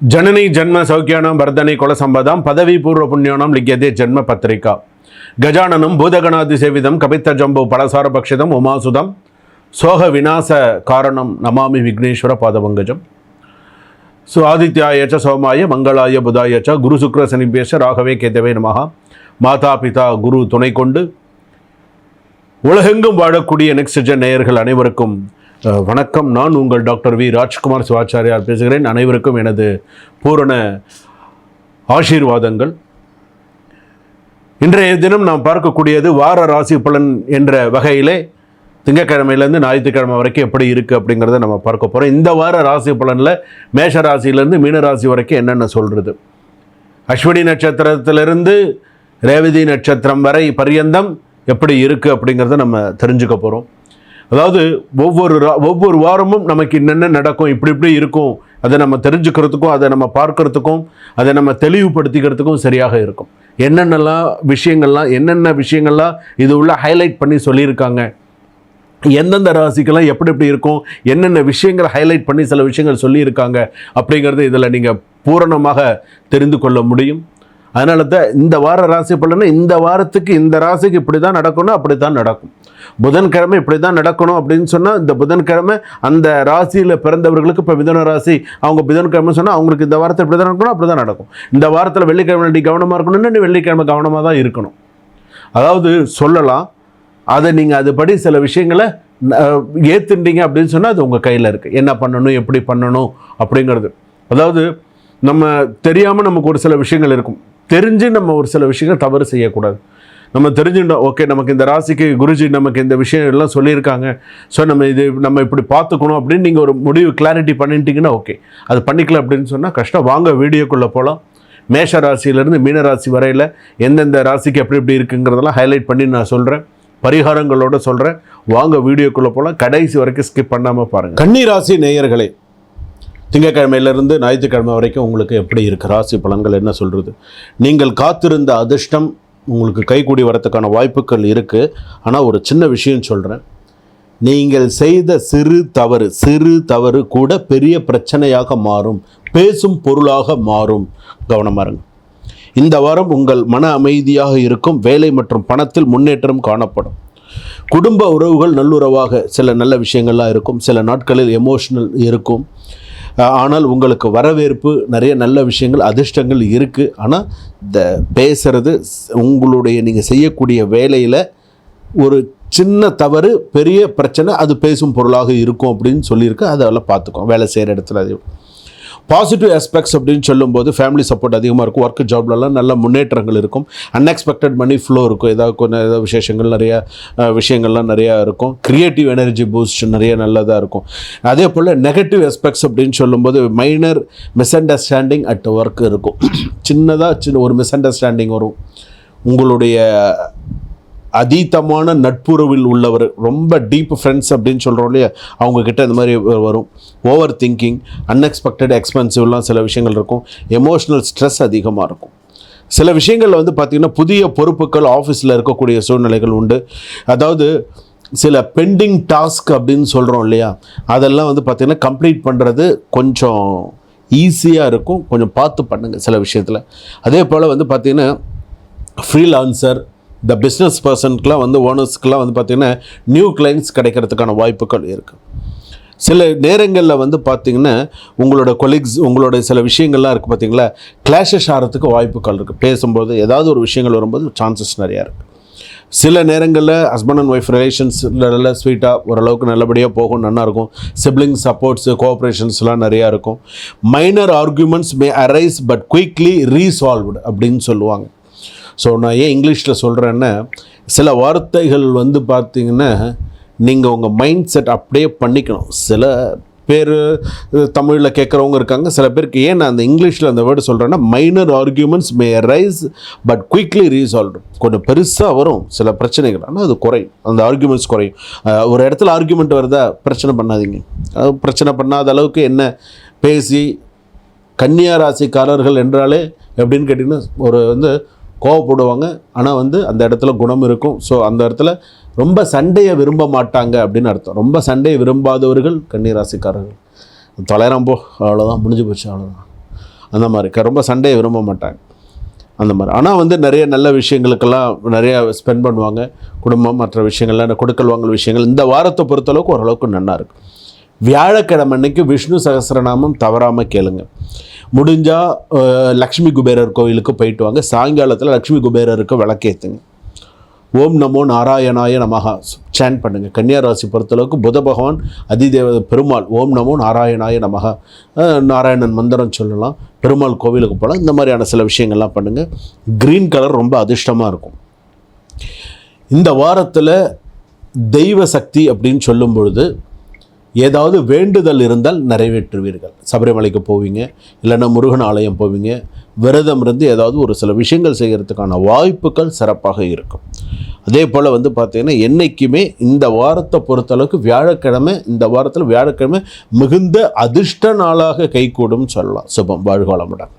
जननी जन्म सौख्यानां वर्धने कुलसंपदां पदवी पूर्व पुण्यानां लिख्यते जन्म पत्रिका गजाननं भूतगणादिसेवितं कपित्थजम्बो फलसारभक्षितम् उमासुतं सोह विनाश कारणं नमामि विघ्नेश्वर पादपङ्कजं सो आदित्याय च सोमाय मंगलाय बुधाय च गुरु शुक्र शनिभ्यश्च राघवे केतवे नमः माता पिता गुरु துணை கொண்டு உலகெங்கும் வாழக்கூடிய நெக்ஸ்ட் ஜென் நேயர்கள் அனைவருக்கும் வணக்கம். நான் உங்கள் டாக்டர் வி ராஜ்குமார் சிவாச்சாரியார் பேசுகிறேன். அனைவருக்கும் எனது பூரண ஆசீர்வாதங்கள். இன்றைய தினம் நாம் பார்க்கக்கூடியது வார ராசி பலன் என்ற வகையிலே திங்கக்கிழமையிலேருந்து ஞாயிற்றுக்கிழமை வரைக்கும் எப்படி இருக்குது அப்படிங்கிறத நம்ம பார்க்க போகிறோம். இந்த வார ராசி பலனில் மேஷ ராசியிலேருந்து மீன ராசி வரைக்கும் என்னென்ன சொல்கிறது, அஸ்வினி நட்சத்திரத்திலிருந்து ரேவதி நட்சத்திரம் வரை பரியந்தம் எப்படி இருக்குது அப்படிங்கிறத நம்ம தெரிஞ்சுக்க போகிறோம். அதாவது ஒவ்வொரு வாரமும் நமக்கு என்னென்ன நடக்கும், இப்படி இருக்கும், அதை நம்ம தெரிஞ்சுக்கிறதுக்கும் அதை நம்ம பார்க்கறதுக்கும் அதை நம்ம தெளிவுபடுத்திக்கிறதுக்கும் சரியாக இருக்கும். என்னென்ன விஷயங்கள்லாம் இது உள்ள ஹைலைட் பண்ணி சொல்லியிருக்காங்க, எந்தெந்த ராசிக்கெல்லாம் எப்படி இருக்கும், என்னென்ன விஷயங்களை ஹைலைட் பண்ணி சில விஷயங்கள் சொல்லியிருக்காங்க அப்படிங்கிறது இதில் நீங்கள் பூரணமாக தெரிந்து கொள்ள முடியும். அதனால தான் இந்த வார ராசி பலனை இந்த வாரத்துக்கு இந்த ராசிக்கு இப்படி தான் நடக்கணும், அப்படி தான் நடக்கும். புதன்கிழமை இப்படி தான் நடக்கணும் அப்படின்னு சொன்னால் இந்த புதன்கிழமை அந்த ராசியில் பிறந்தவர்களுக்கு இப்போ மிதுன ராசி அவங்க புதன்கிழமை சொன்னால் அவங்களுக்கு இந்த வாரத்தில் இப்படி தான் நடக்கணும், அப்படி தான் நடக்கும். இந்த வாரத்தில் வெள்ளிக்கிழமை நீ கவனமாக இருக்கணும்னு வெள்ளிக்கிழமை கவனமாக தான் இருக்கணும். அதாவது சொல்லலாம், அதை நீங்கள் அதுபடி சில விஷயங்களை ஏற்றுட்டீங்க அப்படின்னு சொன்னால் அது உங்கள் கையில் இருக்குது. என்ன பண்ணணும், எப்படி பண்ணணும் அப்படிங்கிறது. அதாவது நம்ம தெரியாமல் நமக்கு ஒரு சில விஷயங்கள் இருக்கும், தெரிஞ்சு நம்ம ஒரு சில விஷயங்கள் தவறு செய்யக்கூடாது. நம்ம தெரிஞ்சுட்டோம், ஓகே நமக்கு இந்த ராசிக்கு குருஜி நமக்கு இந்த விஷயம் எல்லாம் சொல்லியிருக்காங்க, ஸோ நம்ம இப்படி பார்த்துக்கணும் அப்படின்னு நீங்கள் ஒரு முடிவு கிளாரிட்டி பண்ணிட்டீங்கன்னா ஓகே. அது பண்ணிக்கல அப்படின்னு சொன்னால் கஷ்டம். வாங்க வீடியோக்குள்ளே போகலாம். மேஷ ராசியிலேருந்து மீன ராசி வரையில் எந்தெந்த ராசிக்கு எப்படி இருக்குங்கிறதெல்லாம் ஹைலைட் பண்ணி நான் சொல்கிறேன், பரிகாரங்களோடு சொல்கிறேன். வாங்க வீடியோக்குள்ளே போகலாம், கடைசி வரைக்கும் ஸ்கிப் பண்ணாமல் பாருங்கள். கன்னி ராசி நேயர்களே, திங்கக்கிழமையிலிருந்து ஞாயிற்றுக்கிழமை வரைக்கும் உங்களுக்கு எப்படி இருக்குது, ராசி பலன்கள் என்ன சொல்கிறது. நீங்கள் காத்திருந்த அதிர்ஷ்டம் உங்களுக்கு கைகூடி வரத்துக்கான வாய்ப்புகள் இருக்குது. ஆனால் ஒரு சின்ன விஷயம் சொல்கிறேன், நீங்கள் செய்த சிறு தவறு கூட பெரிய பிரச்சனையாக மாறும், பேசும் பொருளாக மாறும். கவனமாக இருங்க. இந்த வாரம் உங்கள் மன அமைதியாக இருக்கும், வேலை மற்றும் பணத்தில் முன்னேற்றம் காணப்படும். குடும்ப உறவுகள் நல்லுறவாக சில நல்ல விஷயங்கள்லாம் இருக்கும். சில நாட்களில் எமோஷனல் இருக்கும், ஆனால் உங்களுக்கு வரவேற்பு நிறைய நல்ல விஷயங்கள் அதிர்ஷ்டங்கள் இருக்குது. ஆனால் இந்த பேசுகிறது உங்களுடைய நீங்கள் செய்யக்கூடிய வேலையில் ஒரு சின்ன தவறு பெரிய பிரச்சனை அது பேசும் பொருளாக இருக்கும் அப்படின்னு சொல்லியிருக்கு. அதெல்லாம் பார்த்துக்கோம். வேலை செய்கிற இடத்துல அது பாசிட்டிவ் ஆஸ்பெக்ட்ஸ் அப்படின்னு சொல்லும்போது ஃபேமிலி சப்போர்ட் அதிகமாக இருக்கும், ஒர்க் ஜாப்லலாம் நல்ல முன்னேற்றங்கள் இருக்கும், அன்எக்ஸ்பெக்டட் மணி ஃப்ளோ இருக்கும், ஏதாவது விசேஷங்கள் நிறையா விஷயங்கள்லாம் நிறையா இருக்கும், க்ரியேட்டிவ் எனர்ஜி பூஸ்ட் நிறைய நல்லதாக இருக்கும். அதே போல் நெகட்டிவ் ஆஸ்பெக்ட்ஸ் அப்படின்னு சொல்லும்போது minor miss understanding at work இருக்கும். சின்ன ஒரு மிஸ் அண்டர்ஸ்டாண்டிங் வரும். உங்களுடைய அதீதமான நட்புறவில் உள்ளவர், ரொம்ப டீப் ஃப்ரெண்ட்ஸ் அப்படின்னு சொல்கிறோம் இல்லையா, அவங்கக்கிட்ட இந்த மாதிரி வரும். ஓவர் திங்கிங், அன்எக்ஸ்பெக்டட் எக்ஸ்பென்சிவ்லாம் சில விஷயங்கள் இருக்கும். எமோஷ்னல் ஸ்ட்ரெஸ் அதிகமாக இருக்கும். சில விஷயங்களில் பார்த்திங்கன்னா புதிய பொறுப்புகள் ஆஃபீஸில் இருக்கக்கூடிய சூழ்நிலைகள் உண்டு. அதாவது சில பெண்டிங் டாஸ்க் அப்படின்னு சொல்கிறோம் இல்லையா, அதெல்லாம் பார்த்திங்கன்னா கம்ப்ளீட் பண்ணுறது கொஞ்சம் ஈஸியாக இருக்கும். கொஞ்சம் பார்த்து பண்ணுங்கள் சில விஷயத்தில். அதே போல் பார்த்திங்கன்னா ஃப்ரீலான்சர், இந்த பிஸ்னஸ் பர்சனுக்கெலாம் ஓனர்ஸ்க்கெலாம் பார்த்திங்கன்னா நியூ கிளைண்ட்ஸ் கிடைக்கிறதுக்கான வாய்ப்புகள் இருக்குது. சில நேரங்களில் பார்த்திங்கன்னா உங்களோட கொலீக்ஸ் உங்களோட சில விஷயங்கள்லாம் இருக்குது பார்த்திங்களா, கிளாஷஸ் ஆகிறதுக்கு வாய்ப்புகள் இருக்குது. பேசும்போது ஏதாவது ஒரு விஷயங்கள் வரும்போது சான்சஸ் நிறையா இருக்குது. சில நேரங்களில் ஹஸ்பண்ட் அண்ட் ஒய்ஃப் ரிலேஷன்ஸ் நல்லா ஸ்வீட்டாக ஓரளவுக்கு நல்லபடியாக போகும், நல்லாயிருக்கும். சிப்ளிங் சப்போர்ட்ஸு கோஆப்ரேஷன்ஸ்லாம் நிறையா இருக்கும். Minor arguments may arise but quickly resolved அப்படின்னு சொல்லுவாங்க. ஸோ நான் ஏன் இங்கிலீஷில் சொல்கிறேன்னா, சில வார்த்தைகள் பார்த்திங்கன்னா நீங்கள் உங்கள் மைண்ட் செட் அப்படியே பண்ணிக்கணும். சில பேர் தமிழில் கேட்குறவங்க இருக்காங்க, சில பேருக்கு ஏன் நான் அந்த இங்கிலீஷில் அந்த வேர்டு சொல்கிறேன்னா, minor arguments may rise but quickly resolved. கொஞ்சம் பெருசாக வரும் சில பிரச்சனைகள், ஆனால் அது குறையும், அந்த ஆர்கியூமெண்ட்ஸ் குறையும். ஒரு இடத்துல ஆர்கியூமெண்ட் வருதா, பிரச்சனை பண்ணாதீங்க. பிரச்சனை பண்ணாத அளவுக்கு என்ன பேசி, கன்னியா ராசிக்காரர்கள் என்றாலே எப்படின்னு கேட்டிங்கன்னா ஒரு கோவப்படுவாங்க, ஆனால் அந்த இடத்துல குணம் இருக்கும். ஸோ அந்த இடத்துல ரொம்ப சண்டையை விரும்ப மாட்டாங்க அப்படின்னு அர்த்தம். ரொம்ப சண்டையை விரும்பாதவர்கள் கன்னி ராசிக்காரர்கள். தொலைறாம் போ, அவ்வளோதான், முடிஞ்சு போச்சு, அவ்வளோதான். அந்த மாதிரி ரொம்ப சண்டையை விரும்ப மாட்டாங்க அந்த மாதிரி. ஆனால் வந்து நிறைய நல்ல விஷயங்களுக்கெல்லாம் நிறையா ஸ்பெண்ட் பண்ணுவாங்க. குடும்பம் மற்ற விஷயங்கள்லாம் கொடுக்கல் வாங்கல் விஷயங்கள் இந்த வாரத்தை பொறுத்தளவுக்கு ஓரளவுக்கு நல்லா இருக்கும். வியாழக்கிழமை அன்னைக்கு விஷ்ணு சகஸ்ரநாமம் தவறாமல் கேளுங்க. முடிஞ்சால் லக்ஷ்மி குபேரர் கோயிலுக்கு போயிட்டு வாங்க. சாயங்காலத்தில் லக்ஷ்மி குபேரருக்கு விளக்கேற்றுங்க. ஓம் நமோ நாராயணாய நமஹா சேன் பண்ணுங்கள். கன்னியாராசி பொறுத்தளவுக்கு புத பகவான் அதிதேவ பெருமாள் ஓம் நமோ நாராயணாய நமஹா நாராயணன் மந்திரம் சொல்லலாம். பெருமாள் கோவிலுக்கு போகலாம். இந்த மாதிரியான சில விஷயங்கள்லாம் பண்ணுங்கள். க்ரீன் கலர் ரொம்ப அதிர்ஷ்டமாக இருக்கும். இந்த வாரத்தில் தெய்வ சக்தி அப்படின்னு சொல்லும் பொழுது ஏதாவது வேண்டுதல் இருந்தால் நிறைவேற்றுவீர்கள். சபரிமலைக்கு போவீங்க, இல்லைன்னா முருகன் ஆலயம் போவீங்க. விரதம் இருந்து ஏதாவது ஒரு சில விஷயங்கள் செய்கிறதுக்கான வாய்ப்புகள் சிறப்பாக இருக்கும். அதே போல் வந்து பார்த்திங்கன்னா என்றைக்குமே இந்த வாரத்தை பொறுத்தளவுக்கு வியாழக்கிழமை, இந்த வாரத்தில் வியாழக்கிழமை மிகுந்த அதிர்ஷ்ட நாளாக கைகூடும் சொல்லலாம். சுபம். வாழ்க வளமுடன்.